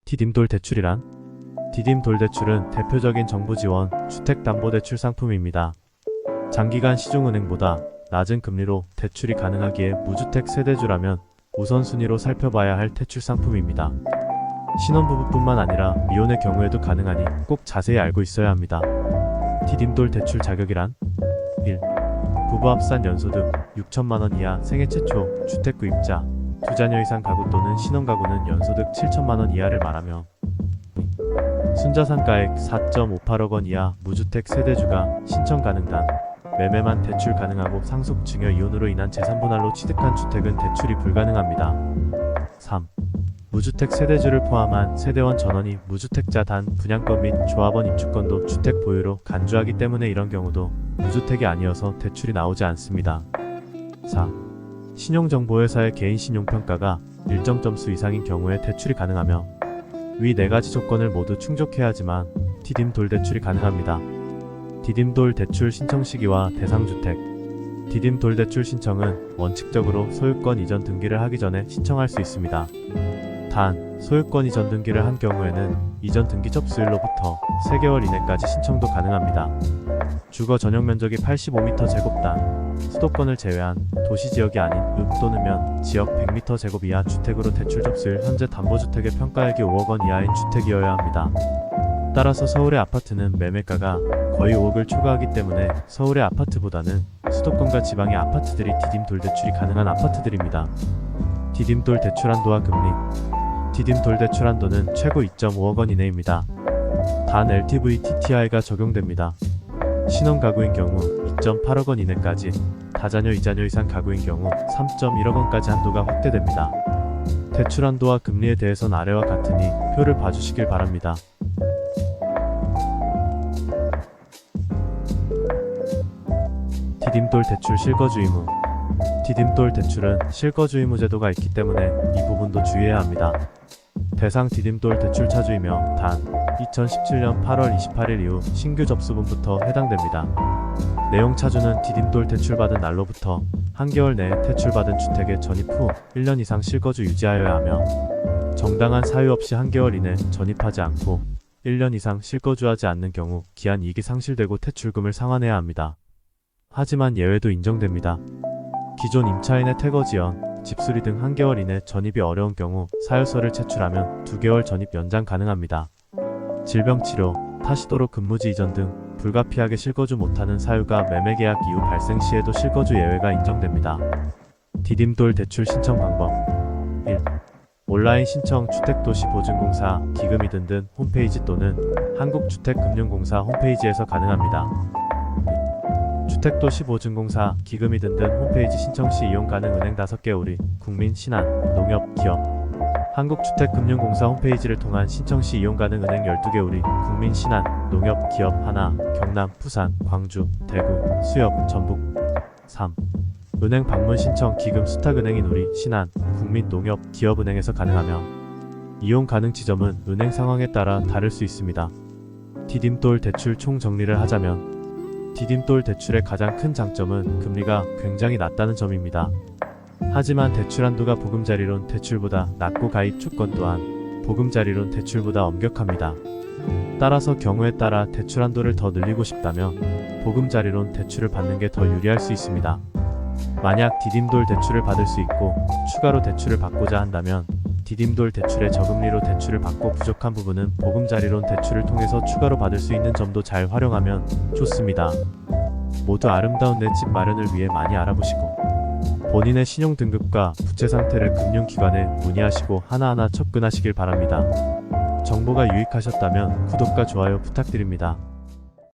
디딤돌 대출이란? 디딤돌 대출은 대표적인 정부 지원 주택담보대출 상품입니다. 장기간 시중은행보다 낮은 금리로 대출이 가능하기에 무주택 세대주라면 우선순위로 살펴봐야 할 대출 상품입니다. 신혼부부뿐만 아니라 미혼의 경우에도 가능하니 꼭 자세히 알고 있어야 합니다. 디딤돌 대출 자격이란? 1. 부부 합산 연소득 6천만원 이하 생애 최초 주택구입자 2자녀 이상 가구 또는 신혼가구는 연소득 7천만원 이하를 말하며 순자산가액 4.58억원 이하 무주택 세대주가 신청 가능 단 매매만 대출 가능하고 상속 증여 이혼으로 인한 재산 분할로 취득한 주택은 대출이 불가능합니다. 3. 무주택 세대주를 포함한 세대원 전원이 무주택자 단 분양권 및 조합원 입주권도 주택 보유로 간주하기 때문에 이런 경우도 무주택이 아니어서 대출이 나오지 않습니다. 4. 신용정보회사의 개인신용평가가 일정 점수 이상인 경우에 대출이 가능하며 위 4가지 조건을 모두 충족해야 하지만 디딤돌 대출이 가능합니다. 디딤돌 대출 신청 시기와 대상주택 디딤돌 대출 신청은 원칙적으로 소유권 이전 등기를 하기 전에 신청할 수 있습니다. 단, 소유권 이전 등기를 한 경우에는 이전 등기 접수일로부터 3개월 이내까지 신청도 가능합니다. 주거 전용 면적이 85m 제곱단, 수도권을 제외한 도시지역이 아닌 읍 또는 면 지역 100m 제곱 이하 주택으로 대출 접수일 현재 담보주택의 평가액이 5억원 이하인 주택이어야 합니다. 따라서 서울의 아파트는 매매가가 거의 5억을 초과하기 때문에 서울의 아파트보다는 수도권과 지방의 아파트들이 디딤돌 대출이 가능한 아파트들입니다. 디딤돌 대출 한도와 금리 디딤돌 대출 한도는 최고 2.5억원 이내입니다. 단 LTV TTI가 적용됩니다. 신혼가구인 경우 2.8억원 이내까지, 다자녀 2자녀 이상 가구인 경우 3.1억원까지 한도가 확대됩니다. 대출 한도와 금리에 대해선 아래와 같으니 표를 봐주시길 바랍니다. 디딤돌 대출 실거주 의무 디딤돌 대출은 실거주 의무 제도가 있기 때문에 이 부분도 주의해야 합니다. 대상 디딤돌 대출 차주이며 단 2017년 8월 28일 이후 신규 접수분부터 해당됩니다. 내용 차주는 디딤돌 대출받은 날로부터 한개월 내에 대출받은 주택에 전입 후 1년 이상 실거주 유지하여야 하며 정당한 사유 없이 한개월 이내 전입하지 않고 1년 이상 실거주하지 않는 경우 기한 이익이 상실되고 대출금을 상환해야 합니다. 하지만 예외도 인정됩니다. 기존 임차인의 퇴거지연, 집수리 등 한개월 이내 전입이 어려운 경우 사유서를 제출하면 2개월 전입 연장 가능합니다. 질병치료, 타시도로 근무지 이전 등 불가피하게 실거주 못하는 사유가 매매계약 이후 발생 시에도 실거주 예외가 인정됩니다. 디딤돌 대출 신청 방법 1. 온라인 신청 주택도시보증공사, 기금이든 등 홈페이지 또는 한국주택금융공사 홈페이지에서 가능합니다. 주택도시보증공사, 기금이든 등 홈페이지 신청 시 이용 가능 은행 5개 우리, 국민, 신한, 농협, 기업 한국주택금융공사 홈페이지를 통한 신청 시 이용 가능 은행 12개 우리, 국민, 신한, 농협, 기업, 하나, 경남, 부산, 광주, 대구, 수협, 전북 3. 은행 방문 신청 기금 수탁은행인 우리, 신한, 국민, 농협, 기업은행에서 가능하며 이용 가능 지점은 은행 상황에 따라 다를 수 있습니다. 디딤돌 대출 총 정리를 하자면 디딤돌 대출의 가장 큰 장점은 금리가 굉장히 낮다는 점입니다. 하지만 대출 한도가 보금자리론 대출보다 낮고 가입 조건 또한 보금자리론 대출보다 엄격합니다. 따라서 경우에 따라 대출 한도를 더 늘리고 싶다면 보금자리론 대출을 받는 게 더 유리할 수 있습니다. 만약 디딤돌 대출을 받을 수 있고 추가로 대출을 받고자 한다면 디딤돌 대출의 저금리로 대출을 받고 부족한 부분은 보금자리론 대출을 통해서 추가로 받을 수 있는 점도 잘 활용하면 좋습니다. 모두 아름다운 내 집 마련을 위해 많이 알아보시고 본인의 신용 등급과 부채 상태를 금융기관에 문의하시고 하나하나 접근하시길 바랍니다. 정보가 유익하셨다면 구독과 좋아요 부탁드립니다.